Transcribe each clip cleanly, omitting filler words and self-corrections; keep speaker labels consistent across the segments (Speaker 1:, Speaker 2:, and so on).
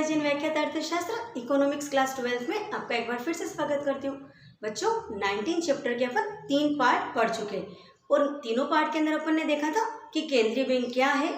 Speaker 1: Biology and व्याख्यात अर्थशास्त्र economics class 12th में आपका एक बार फिर से स्वागत करती हूँ। बच्चों 19 चैप्टर के अपन 3 पार्ट पढ़ चुके हैं और तीनों पार्ट के अंदर अपन ने देखा था कि केंद्रीय बैंक क्या है,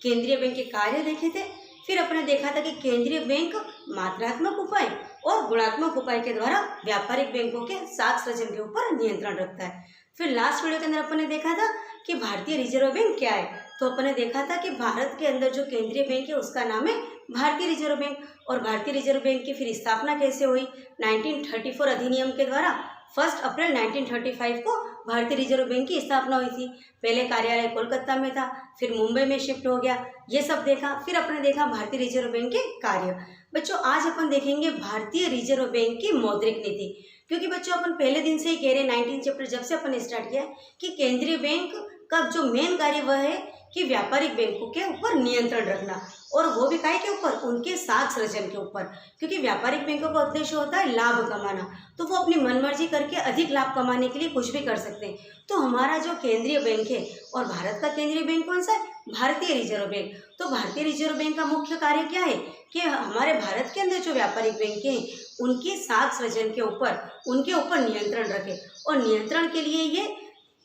Speaker 1: केंद्रीय बैंक के कार्य देखे थे। फिर अपन ने देखा था कि केंद्रीय बैंक मात्रात्मक उपाय और गुणात्मक उपाय के द्वारा व्यापारिक बैंकों के साख सृजन के ऊपर नियंत्रण रखता है। फिर लास्ट वीडियो के अंदर अपन ने देखा था कि भारतीय रिजर्व बैंक क्या है। तो अपन ने देखा था कि भारत के अंदर जो केंद्रीय बैंक है उसका नाम है भारतीय रिजर्व बैंक। और भारतीय रिजर्व बैंक की फिर स्थापना कैसे हुई, 1934 अधिनियम के द्वारा 1 अप्रैल 1935 को भारतीय रिजर्व बैंक की स्थापना हुई थी। पहले कार्यालय कोलकाता में था, फिर मुंबई में शिफ्ट हो गया, ये सब देखा। फिर अपने देखा भारतीय रिजर्व बैंक के कार्य। बच्चों आज अपन देखेंगे भारतीय रिजर्व बैंक की मौद्रिक नीति, क्योंकि बच्चों अपन पहले दिन से ही कह रहे हैं 19 चैप्टर जब से अपन ने स्टार्ट किया है कि केंद्रीय बैंक का जो मेन कार्य वह है कि व्यापारिक बैंकों के ऊपर नियंत्रण रखना, और वो भी काय के ऊपर, उनके साख सृजन के ऊपर। क्योंकि व्यापारिक बैंकों का उद्देश्य होता है लाभ कमाना, तो वो अपनी मनमर्जी करके अधिक लाभ कमाने के लिए कुछ भी कर सकते हैं। तो हमारा जो केंद्रीय बैंक है, और भारत का केंद्रीय बैंक कौन सा है, भारतीय रिजर्व बैंक। तो भारतीय रिजर्व बैंक का मुख्य कार्य क्या है कि हमारे भारत के अंदर जो व्यापारिक बैंक हैं उनके साख सृजन के ऊपर, उनके ऊपर नियंत्रण रखे। और नियंत्रण के लिए ये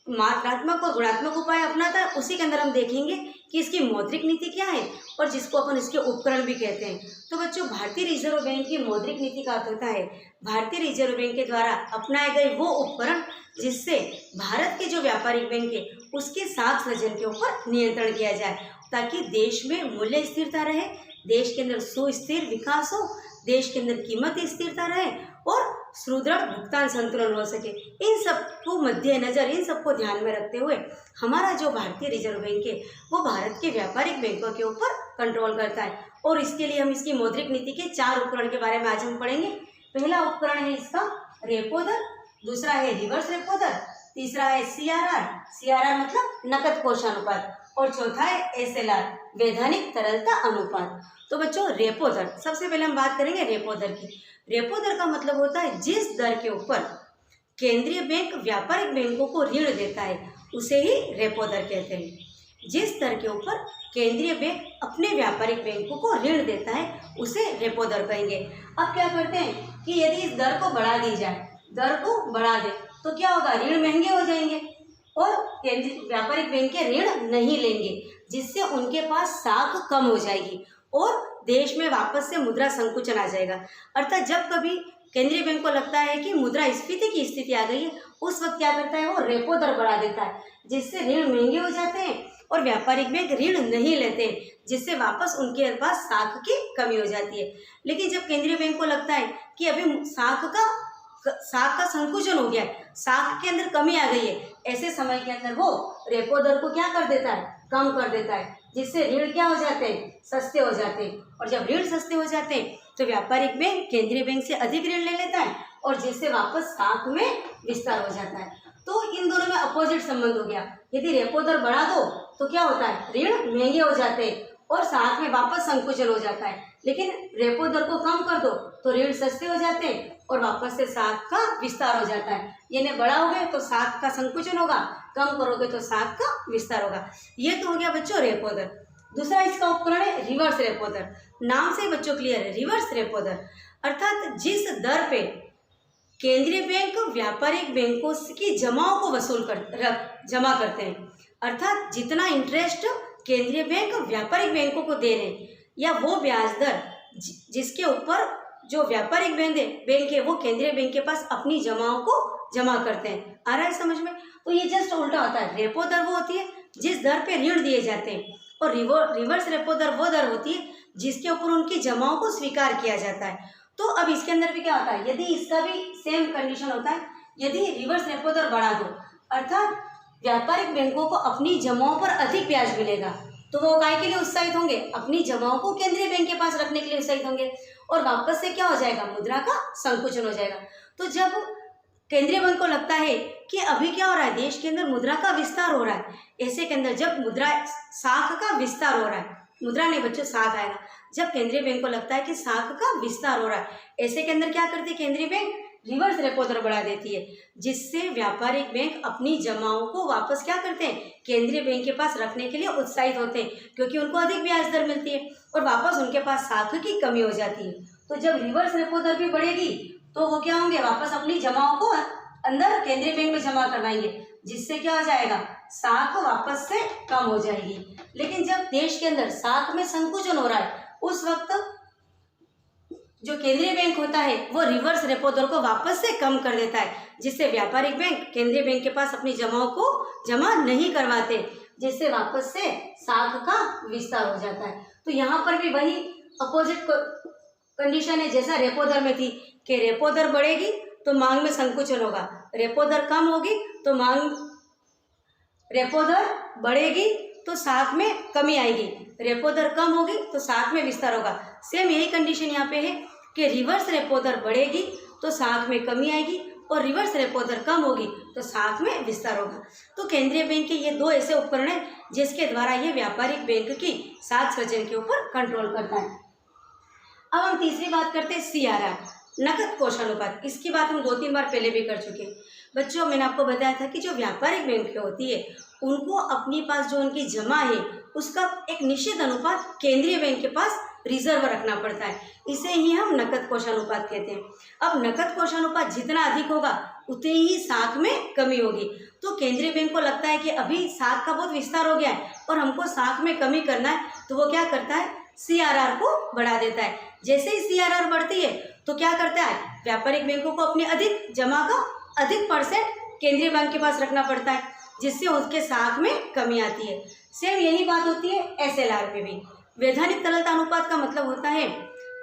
Speaker 1: मात्रात्मक और गुणात्मक उपाय अपनाता है। उसी के अंदर हम देखेंगे कि इसकी मौद्रिक नीति क्या है, और जिसको अपन इसके उपकरण भी कहते हैं। तो बच्चों भारतीय रिजर्व बैंक की मौद्रिक नीति का अर्थ होता है भारतीय रिजर्व बैंक के द्वारा अपनाए गए वो उपकरण जिससे भारत के जो व्यापारिक बैंक है उसके साख सृजन के ऊपर नियंत्रण किया जाए, ताकि देश में मूल्य स्थिरता रहे, देश के अंदर सुस्थिर विकास हो, देश के अंदर कीमत स्थिरता रहे और सुदृढ़ भुगतान संतुलन हो सके। इन सब को मद्देनजर, इन सबको ध्यान में रखते हुए हमारा जो भारतीय रिजर्व बैंक है वो भारत के व्यापारिक बैंकों के ऊपर कंट्रोल करता है। और इसके लिए हम इसकी मौद्रिक नीति के 4 उपकरण के बारे में आज हम पढ़ेंगे। पहला उपकरण है इसका रेपो दर, दूसरा है रिवर्स रेपो दर, तीसरा है सीआरआर मतलब नकद कोष अनुपात, और चौथा है एसएलआर वैधानिक तरलता अनुपात। तो बच्चों रेपो दर, सबसे पहले हम बात करेंगे रेपो दर की। रेपो दर का मतलब होता है जिस दर के ऊपर केंद्रीय बैंक व्यापारिक बैंकों को ऋण देता है उसे ही रेपो दर कहते हैं। जिस दर के ऊपर केंद्रीय बैंक अपने व्यापारिक बैंकों को ऋण देता है उसे रेपो दर कहेंगे। अब क्या करते हैं कि यदि इस दर को बढ़ा दी जाए, दर को बढ़ा दे तो क्या होगा, ऋण महंगे हो जाएंगे और केंद्रीय व्यापारिक बैंक के ऋण नहीं लेंगे, जिससे उनके पास साख कम हो जाएगी और देश में वापस से मुद्रा संकुचन आ जाएगा। अर्थात जब कभी केंद्रीय बैंक को लगता है कि मुद्रास्फीति की स्थिति आ गई है, उस वक्त क्या करता है, वो रेपो दर बढ़ा देता है, जिससे ऋण महंगे हो जाते हैं और व्यापारिक बैंक ऋण नहीं लेते, जिससे वापस उनके पास साख की कमी हो जाती है। लेकिन जब केंद्रीय बैंक को लगता है कि अभी साख का संकुचन हो गया है, साख के अंदर कमी आ गई है, ऐसे समय के अंदर वो रेपो दर को क्या कर देता है, कम कर देता है, जिससे ऋण क्या हो जाते हैं, सस्ते हो जाते हैं। और जब ऋण सस्ते हो जाते हैं तो व्यापारिक बैंक केंद्रीय बैंक से अधिक ऋण ले लेता है और जिससे वापस साख में विस्तार हो जाता है। तो इन दोनों में अपोजिट संबंध हो गया। यदि रेपो दर बढ़ा दो तो क्या होता है, ऋण महंगे हो जाते हैं और साख में वापस संकुचन हो जाता है। लेकिन रेपो दर को कम कर दो तो ऋण सस्ते हो जाते हैं और वापस से साख का विस्तार हो जाता है। यानी बढ़ाओगे तो साख का संकुचन होगा, कम करोगे तो साख का विस्तार होगा। ये तो हो गया बच्चों रेपो दर। दूसरा इसका उपकरण है रिवर्स रेपो दर। नाम से बच्चों क्लियर है, रिवर्स रेपो दर अर्थात जिस दर पे केंद्रीय बैंक व्यापारिक बैंकों की जमाओं को जमा करते हैं, अर्थात जितना इंटरेस्ट केंद्रीय बैंक व्यापारिक बैंकों को दे रहे हैं, या वो ब्याज दर जिसके ऊपर जो व्यापारिक बैंक है वो केंद्रीय बैंक के पास अपनी जमाओं को जमा करते हैं। आ रहा है समझ में? तो ये जस्ट उल्टा होता है। रेपो दर वो होती है जिस दर पे ऋण दिए जाते हैं, और रिवर्स रेपो दर वो दर होती है जिसके ऊपर उनकी जमाओं को स्वीकार किया जाता है। तो अब इसके अंदर भी क्या होता है, यदि इसका भी सेम कंडीशन होता है, यदि रिवर्स रेपो दर बढ़ा दो अर्थात व्यापारिक बैंकों को अपनी जमाओं पर अधिक ब्याज मिलेगा, तो वो काय के लिए उत्साहित होंगे, अपनी जमाओं को केंद्रीय बैंक के पास रखने के लिए उत्साहित होंगे, और वापस से क्या हो जाएगा, मुद्रा का संकुचन हो जाएगा। तो जब केंद्रीय बैंक को लगता है कि अभी क्या हो रहा है, देश के अंदर मुद्रा का विस्तार हो रहा है, ऐसे के अंदर जब मुद्रा साख का विस्तार हो रहा है, मुद्रा नहीं बच्चों साख आएगा, जब केंद्रीय बैंक को लगता है कि साख का विस्तार हो रहा है, ऐसे के अंदर क्या करती है केंद्रीय बैंक, रिवर्स रेपो दर बढ़ा देती है, जिससे व्यापारिक बैंक अपनी जमाओं को वापस क्या करते हैं, केंद्रीय बैंक के पास रखने के लिए उत्साहित होते हैं, क्योंकि उनको अधिक ब्याज दर मिलती है और वापस उनके पास साख की कमी हो जाती है। तो जब रिवर्स रेपो दर भी बढ़ेगी तो वो क्या होंगे, वापस अपनी जमाओं को अंदर केंद्रीय बैंक में जमा करवाएंगे, जिससे क्या हो जाएगा, साख वापस से कम हो जाएगी। लेकिन जब देश के अंदर साख में संकुचन हो रहा है, उस वक्त जो केंद्रीय बैंक होता है वो रिवर्स रेपो दर को वापस से कम कर देता है, जिससे व्यापारिक बैंक केंद्रीय बैंक के पास अपनी जमाओं को जमा नहीं करवाते, जिससे वापस से साख का विस्तार हो जाता है। तो यहाँ पर भी वही अपोजिट कंडीशन है जैसा रेपो दर में थी कि रेपो दर बढ़ेगी तो मांग में संकुचन होगा, रेपो दर कम होगी तो रेपो दर बढ़ेगी तो साख में कमी आएगी, रेपो दर कम होगी तो साख में विस्तार होगा। सेम यही कंडीशन यहाँ पे है कि रिवर्स रेपो दर बढ़ेगी तो साख में कमी आएगी और रिवर्स रेपो दर कम होगी तो साख में विस्तार होगा। तो केंद्रीय बैंक के ये दो ऐसे उपकरण हैं जिसके द्वारा ये व्यापारिक बैंक की साख सृजन के ऊपर कंट्रोल करता है। अब हम तीसरी बात करते हैं CRR, नकद कोष अनुपात। इसकी बात हम 2-3 बार पहले भी कर चुके हैं। बच्चों, मैंने आपको बताया था कि जो व्यापारिक बैंक होती है उनको अपने पास जो उनकी जमा है उसका एक निश्चित अनुपात केंद्रीय बैंक के पास रिजर्व रखना पड़ता है, इसे ही हम नकद कोष अनुपात कहते हैं। अब नकद कोष अनुपात जितना अधिक होगा उतनी ही साख में कमी होगी। तो केंद्रीय बैंक को लगता है कि अभी साख का बहुत विस्तार हो गया है और हमको साख में कमी करना है, तो वो क्या करता है, CRR को बढ़ा देता है। जैसे ही CRR बढ़ती है तो क्या करता है, व्यापारिक बैंकों को अपनी अधिक जमा का अधिक % केंद्रीय बैंक के पास रखना पड़ता है, जिससे उसके साख में कमी आती है। सेम यही बात होती है SLR पे भी। वैधानिक तरलता अनुपात का मतलब होता है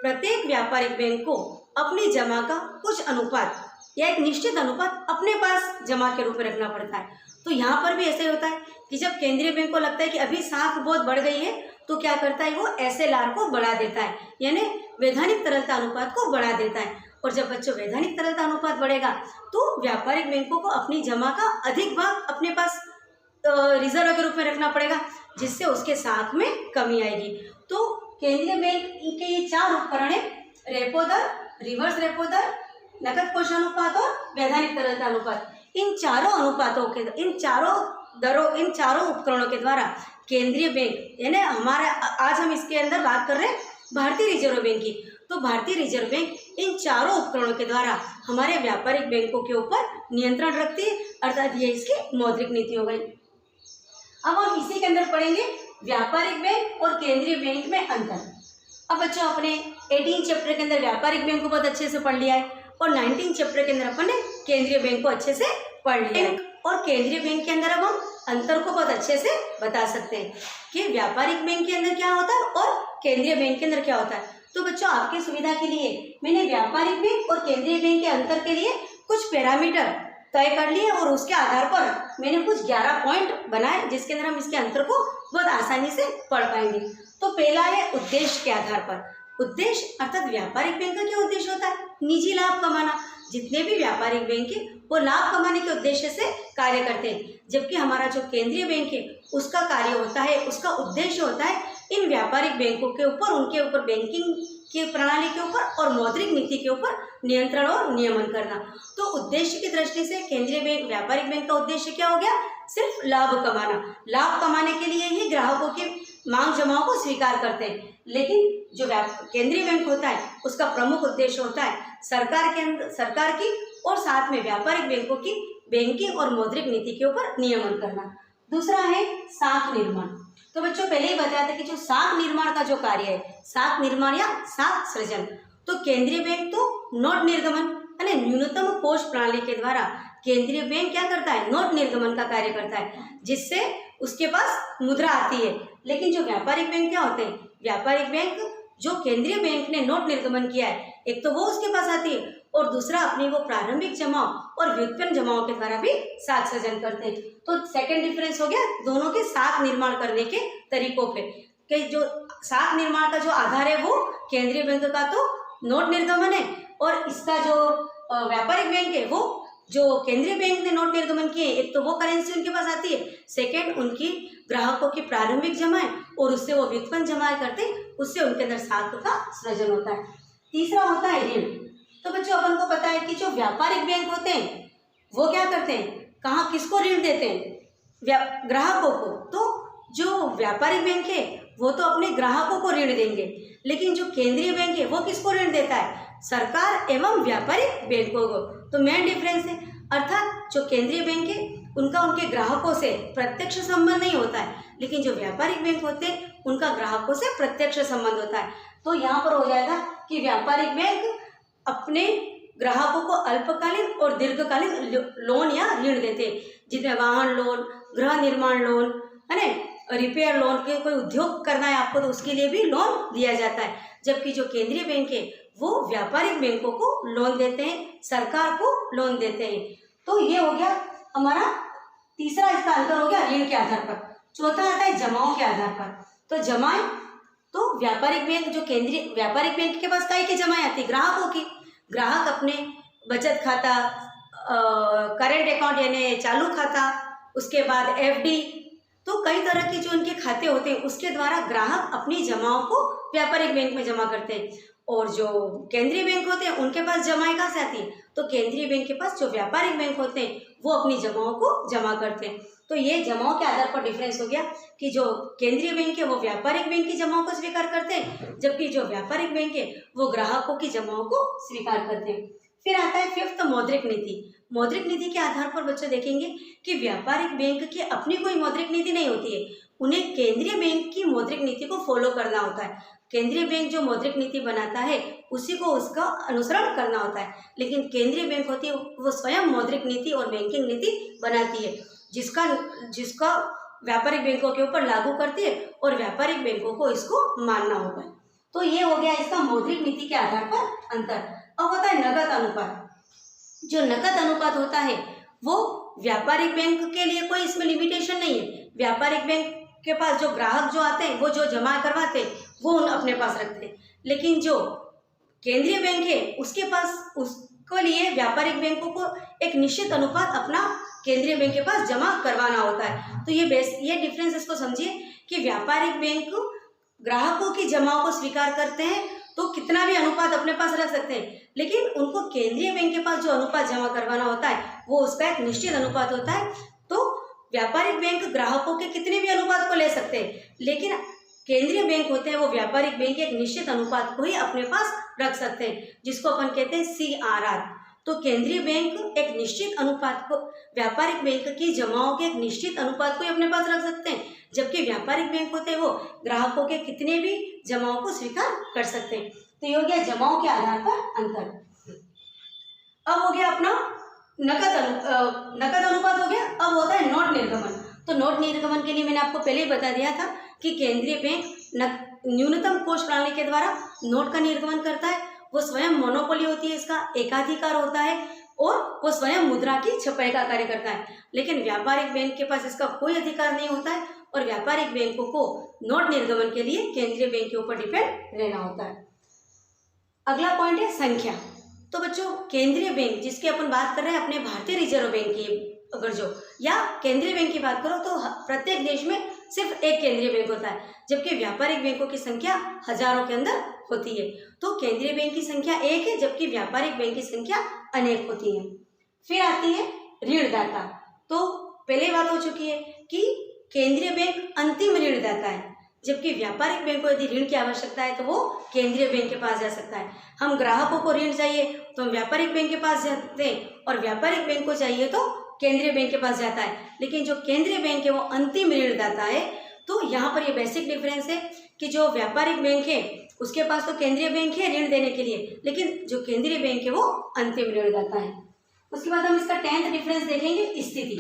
Speaker 1: प्रत्येक व्यापारिक बैंक को अपनी जमा का कुछ अनुपात या एक निश्चित अनुपात अपने पास जमा के रूप में रखना पड़ता है। तो यहाँ पर भी ऐसे होता है कि जब केंद्रीय बैंक को लगता है कि अभी साख बहुत बढ़ गई है तो क्या करता है, वो SLR को बढ़ा देता है, यानी वैधानिक तरलता अनुपात को बढ़ा देता है। और जब बच्चों वैधानिक तरलता अनुपात बढ़ेगा तो व्यापारिक बैंकों को अपनी जमा का अधिक भाग अपने पास रिजर्व के रूप में रखना पड़ेगा, जिससे उसके साख में कमी आएगी। तो केंद्रीय बैंक के ये 4 उपकरण है, रेपो दर, रिवर्स रेपो दर, नकद कोष अनुपात और वैधानिक तरलता अनुपात। इन चारों अनुपातों के इन चारों उपकरणों के द्वारा केंद्रीय बैंक यानी हमारा आज हम इसके अंदर बात कर रहे हैं भारतीय रिजर्व बैंक की, तो भारतीय रिजर्व बैंक इन चारों उपकरणों के द्वारा हमारे व्यापारिक बैंकों के ऊपर नियंत्रण रखती है, अर्थात ये इसकी मौद्रिक नीति हो गई। अब हम इसी के अंदर पढ़ेंगे व्यापारिक बैंक और केंद्रीय बैंक में अंतर। अब बच्चों, अपने 18 चैप्टर के अंदर व्यापारिक बैंक को बहुत अच्छे से पढ़ लिया है और 19 चैप्टर के अंदर अपन ने केंद्रीय बैंक को अच्छे से पढ़ लिया है। और केंद्रीय बैंक के अंदर अब हम अंतर को बहुत अच्छे से बता सकते हैं कि व्यापारिक बैंक के अंदर क्या होता है और केंद्रीय बैंक के अंदर क्या होता है। तो बच्चों, आपकी सुविधा के लिए मैंने व्यापारिक बैंक और केंद्रीय बैंक के अंतर के लिए कुछ पैरामीटर तय कर लिए और उसके आधार पर मैंने कुछ 11 पॉइंट बनाए, जिसके अंदर हम इसके अंतर को बहुत आसानी से पढ़ पाएंगे। तो पहला है उद्देश्य के आधार पर। उद्देश्य अर्थात व्यापारिक बैंक का क्या उद्देश्य होता है, निजी लाभ कमाना। जितने भी व्यापारिक बैंक है वो लाभ कमाने के उद्देश्य से कार्य करते हैं, जबकि हमारा जो केंद्रीय बैंक है उसका कार्य होता है, उसका उद्देश्य होता है इन व्यापारिक बैंकों के ऊपर, उनके ऊपर बैंकिंग की प्रणाली के ऊपर और मौद्रिक नीति के ऊपर नियंत्रण और नियमन करना। तो उद्देश्य की दृष्टि से केंद्रीय बैंक, व्यापारिक बैंक का उद्देश्य क्या हो गया, सिर्फ लाभ कमाना। लाभ कमाने के लिए ही ग्राहकों के मांग जमाओं को स्वीकार करते हैं। लेकिन जो केंद्रीय बैंक होता है उसका प्रमुख उद्देश्य होता है सरकार की और साथ में व्यापारिक बैंकों की बैंकिंग और मौद्रिक नीति के ऊपर नियमन करना। दूसरा है साख निर्माण। तो बच्चों, पहले ही बताया था कि जो साख निर्माण का जो कार्य है, साख निर्माण या साख सृजन, तो केंद्रीय बैंक तो नोट निर्गमन यानी न्यूनतम कोष प्रणाली के द्वारा केंद्रीय बैंक क्या करता है, नोट निर्गमन का कार्य करता है, जिससे उसके पास मुद्रा आती है। लेकिन जो व्यापारिक बैंक क्या होते हैं, व्यापारिक बैंक जो केंद्रीय बैंक ने नोट निर्गमन किया है, एक तो वो उसके पास आती है और दूसरा अपनी वो प्रारंभिक जमाओं और व्युत्पन्न जमाओं के द्वारा भी साख सृजन करते हैं। तो सेकंड डिफरेंस हो गया दोनों के साख निर्माण करने के तरीकों पे, कि जो साख निर्माण का जो आधार है वो केंद्रीय बैंक का तो नोट निर्गमन है और इसका जो व्यापारिक बैंक है वो जो केंद्रीय बैंक ने नोट निर्गमन किए, एक तो वो करेंसी उनके पास आती है, सेकंड उनकी ग्राहकों की प्रारंभिक जमाएं और उससे वो व्युत्पन्न जमाएं करते, उससे उनके अंदर साख का सृजन होता है। तीसरा होता है ऋण। तो बच्चों अपन को पता है कि जो व्यापारिक बैंक होते हैं वो क्या करते हैं, कहाँ किसको ऋण देते हैं, ग्राहकों को। तो जो व्यापारिक बैंक है वो तो अपने ग्राहकों को ऋण देंगे, लेकिन जो केंद्रीय बैंक है वो किसको ऋण देता है, सरकार एवं व्यापारिक बैंकों को। तो मेन डिफरेंस है, अर्थात जो केंद्रीय बैंक है उनका उनके ग्राहकों से प्रत्यक्ष संबंध नहीं होता है, लेकिन जो व्यापारिक बैंक होते हैं उनका ग्राहकों से प्रत्यक्ष संबंध होता है। तो यहाँ पर हो जाएगा कि व्यापारिक बैंक अपने ग्राहकों को अल्पकालीन और दीर्घकालीन लोन या ऋण देते हैं, जिसमें वाहन लोन, गृह निर्माण लोन, है ना, रिपेयर लोन, के कोई उद्योग करना है आपको तो उसके लिए भी लोन दिया जाता है। जबकि जो केंद्रीय बैंक है वो व्यापारिक बैंकों को लोन देते हैं, सरकार को लोन देते हैं। तो ये हो गया हमारा तीसरा, इसका अंतर हो गया ऋण के आधार पर। चौथा आता है जमाओं के आधार पर। तो जमाएं, तो व्यापारिक बैंक, जो केंद्रीय व्यापारिक बैंक के पास काहे की जमाएं आती, ग्राहकों की। ग्राहक अपने बचत खाता, करेंट अकाउंट यानी चालू खाता, उसके बाद एफडी, तो कई तरह की जो उनके खाते होते हैं उसके द्वारा ग्राहक अपनी जमाओं को व्यापारिक बैंक में जमा करते हैं। और जो केंद्रीय बैंक होते हैं उनके पास जमाएं कहाँ से आती है, तो केंद्रीय बैंक के पास जो व्यापारिक बैंक होते हैं वो अपनी जमाओं को जमा करते हैं। तो ये जमाओं के आधार पर डिफरेंस हो गया कि जो केंद्रीय बैंक है वो व्यापारिक बैंक की जमाओं को स्वीकार करते हैं, जबकि जो व्यापारिक बैंक है वो ग्राहकों की जमाओं को स्वीकार करते हैं। फिर आता है फिफ्थ, मौद्रिक नीति। मौद्रिक नीति के आधार पर बच्चों देखेंगे कि व्यापारिक बैंक की अपनी कोई मौद्रिक नीति नहीं होती है, उन्हें केंद्रीय बैंक की मौद्रिक नीति को फॉलो करना होता है। केंद्रीय बैंक जो मौद्रिक नीति बनाता है उसी को उसका अनुसरण करना होता है, लेकिन केंद्रीय बैंक होती है वो स्वयं मौद्रिक नीति और बैंकिंग नीति बनाती है, जिसका व्यापारिक बैंकों के ऊपर लागू करती है और व्यापारिक बैंकों को इसको मानना होता है। तो ये हो गया इसका मौद्रिक नीति के आधार पर अंतर। अब होता है नकद अनुपात। जो नकद अनुपात होता है वो व्यापारिक बैंक के लिए कोई इसमें लिमिटेशन नहीं है। व्यापारिक बैंक के पास जो ग्राहक जो आते हैं वो जो जमा करवाते हैं वो अपने पास रखते हैं, लेकिन जो केंद्रीय बैंक है उसके पास उसके लिए व्यापारिक बैंकों को एक निश्चित अनुपात अपना केंद्रीय बैंक के पास जमा करवाना होता है। तो ये डिफरेंस इसको समझिए कि व्यापारिक बैंक ग्राहकों की जमाओं को स्वीकार करते हैं तो कितना भी अनुपात अपने पास रख सकते हैं, लेकिन उनको केंद्रीय बैंक के पास जो अनुपात जमा करवाना होता है वो उसका एक निश्चित अनुपात होता है। तो व्यापारिक बैंक ग्राहकों के कितने भी अनुपात को ले सकते हैं, लेकिन केंद्रीय बैंक होते हैं वो व्यापारिक बैंक के एक निश्चित अनुपात को ही अपने पास रख सकते हैं, जिसको अपन कहते हैं CRR। तो केंद्रीय बैंक एक निश्चित अनुपात को, व्यापारिक बैंक की जमाओं के एक निश्चित अनुपात को ही अपने पास रख सकते हैं, जबकि व्यापारिक बैंक होते हैं वो ग्राहकों के कितने भी जमाओं को स्वीकार कर सकते हैं। तो ये हो गया जमाओं के आधार पर अंतर। अब हो गया अपना नकद अनुपात हो गया। अब होता है नोट निर्गमन। तो नोट निर्गमन के लिए मैंने आपको पहले ही बता दिया था कि केंद्रीय बैंक न्यूनतम कोष प्रणाली के द्वारा नोट का निर्गमन करता है। वो स्वयं मोनोपोली होती है, इसका एकाधिकार होता है और वो स्वयं मुद्रा की छपाई का कार्य करता है। लेकिन व्यापारिक बैंक के पास इसका कोई अधिकार नहीं होता है और व्यापारिक बैंकों को नोट निर्गमन के लिए केंद्रीय बैंक के ऊपर डिपेंड रहना होता है। अगला पॉइंट है संख्या। तो बच्चों केंद्रीय बैंक जिसकी अपन बात कर रहे हैं अपने भारतीय रिजर्व बैंक की, अगर जो या केंद्रीय बैंक की बात करो तो प्रत्येक देश में सिर्फ एक केंद्रीय बैंक होता है, जबकि व्यापारिक बैंकों की संख्या हजारों के अंदर होती है। तो केंद्रीय बैंक की संख्या एक है जबकि व्यापारिक बैंक की संख्या अनेक होती है। फिर आती है ऋणदाता। तो पहले बात हो चुकी है कि केंद्रीय बैंक अंतिम ऋणदाता है, जबकि व्यापारिक बैंक को यदि ऋण की आवश्यकता है तो वो केंद्रीय बैंक के पास जा सकता है। हम ग्राहकों को ऋण चाहिए तो हम व्यापारिक बैंक के पास जाते हैं और व्यापारिक बैंक को चाहिए तो केंद्रीय बैंक के पास जाता है। लेकिन जो केंद्रीय बैंक है वो अंतिम ऋणदाता है। तो यहाँ पर ये बेसिक डिफरेंस है कि जो व्यापारिक बैंक है उसके पास तो केंद्रीय बैंक है ऋण देने के लिए, लेकिन जो केंद्रीय बैंक है वो अंतिम ऋणदाता है। उसके बाद हम इसका 10th डिफरेंस देखेंगे, स्थिति।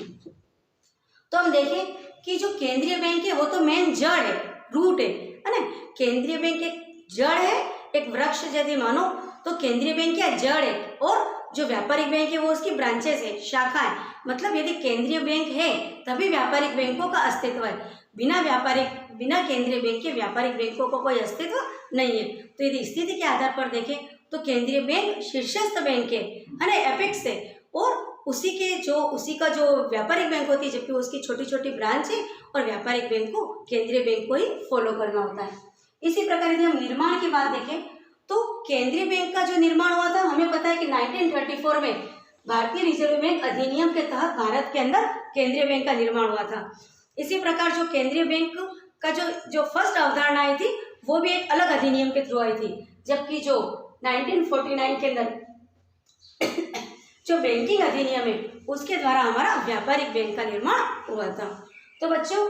Speaker 1: तो हम देखें कि जो केंद्रीय बैंक है वो तो मेन जड़ है, रूट है ना। केंद्रीय बैंक एक जड़ है, एक वृक्ष यदि मानो तो केंद्रीय बैंक क्या जड़ है, और जो व्यापारिक बैंक है वो उसकी ब्रांचेस है, शाखा है। मतलब यदि केंद्रीय बैंक है तभी व्यापारिक बैंकों का अस्तित्व है। बिना केंद्रीय बैंक के व्यापारिक बैंकों को कोई अस्तित्व नहीं है। तो यदि स्थिति के आधार पर देखें तो केंद्रीय बैंक शीर्षस्थ बैंक है ना, एपेक्स है, और उसी का जो व्यापारिक बैंक होती है जबकि उसकी छोटी छोटी ब्रांच है, और व्यापारिक बैंक को केंद्रीय बैंक को ही फॉलो करना होता है। इसी प्रकार यदि हम निर्माण की बात देखें तो केंद्रीय बैंक का जो निर्माण हुआ था, हमें पता है कि 1934 में भारतीय रिजर्व बैंक अधिनियम के तहत भारत के अंदर केंद्रीय बैंक का निर्माण हुआ था। इसी प्रकार जो केंद्रीय बैंक का जो फर्स्ट अवधारणा आई थी वो भी एक अलग अधिनियम के थ्रू आई थी, जबकि जो 1949 के अंदर जो बैंकिंग अधिनियम है उसके द्वारा हमारा व्यापारिक बैंक का निर्माण हुआ था। तो बच्चों,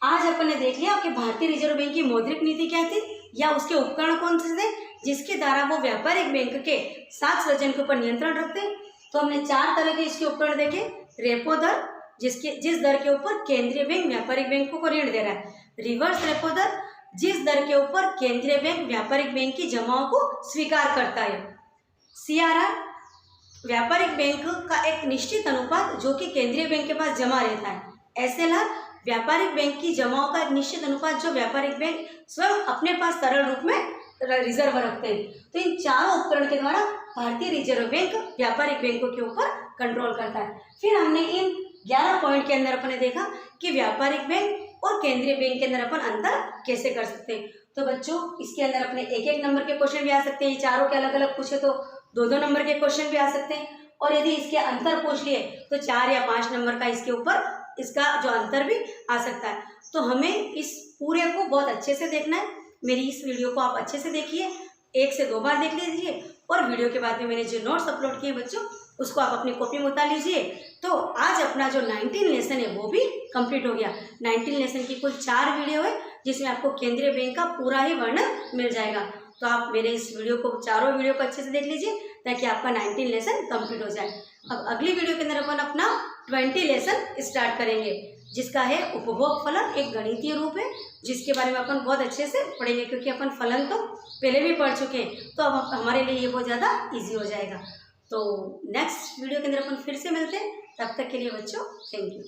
Speaker 1: आज अपन ने देख लिया कि भारतीय रिजर्व बैंक की मौद्रिक नीति क्या थी या उसके उपकरण कौन से थे जिसके द्वारा वो व्यापारिक बैंक के सात सृजन के ऊपर नियंत्रण रखते। तो हमने 4 तरह के इसके उपकरण देखे। रेपो दर, जिस दर के ऊपर केंद्रीय बैंक व्यापारिक बैंकों को ऋण दे रहा है। रिवर्स रेपो दर, जिस दर के ऊपर केंद्रीय बैंक व्यापारिक बैंक की जमाओं को स्वीकार करता है। CRR, व्यापारिक बैंक का एक निश्चित अनुपात जो कि केंद्रीय बैंक के पास जमा रहता है। SLR, व्यापारिक बैंक की जमाओं का एक निश्चित अनुपात जो व्यापारिक बैंक स्वयं अपने पास तरल रूप में रिजर्व रखते हैं। तो इन चारों उपकरण के द्वारा भारतीय रिजर्व बैंक व्यापारिक बैंकों के ऊपर कंट्रोल करता है। फिर हमने इन 11 पॉइंट के अंदर अपने देखा कि व्यापारिक बैंक और केंद्रीय बैंक के अंदर अपन अंतर कैसे कर सकते हैं। तो बच्चों, इसके अंदर अपने 1-1 नंबर के क्वेश्चन भी आ सकते हैं। ये चारों के अलग अलग पूछे तो 2-2 नंबर के क्वेश्चन भी आ सकते हैं, और यदि इसके अंतर पूछ लिए तो 4 या 5 नंबर का इसके ऊपर इसका जो अंतर भी आ सकता है। तो हमें इस पूरे को बहुत अच्छे से देखना है। मेरी इस वीडियो को आप अच्छे से देखिए, 1 से 2 बार देख लीजिए, और वीडियो के बाद में मैंने जो नोट्स अपलोड किए बच्चों उसको आप अपनी कॉपी में उतार लीजिए। तो आज अपना जो 19 लेसन है वो भी कंप्लीट हो गया। 19 लेसन की कुल 4 वीडियो है जिसमें आपको केंद्रीय बैंक का पूरा ही वर्णन मिल जाएगा। तो आप मेरे इस वीडियो को, चारों वीडियो को अच्छे से देख लीजिए ताकि आपका 19 लेसन कंप्लीट हो जाए। अब अगली वीडियो के अंदर अपन अपना 20 लेसन स्टार्ट करेंगे जिसका है उपभोग फलन, एक गणितीय रूप है जिसके बारे में अपन बहुत अच्छे से पढ़ेंगे, क्योंकि अपन फलन तो पहले भी पढ़ चुके हैं, तो अब हमारे लिए ये बहुत ज़्यादा इजी हो जाएगा। तो नेक्स्ट वीडियो के अंदर अपन फिर से मिलते हैं, तब तक के लिए बच्चों थैंक यू।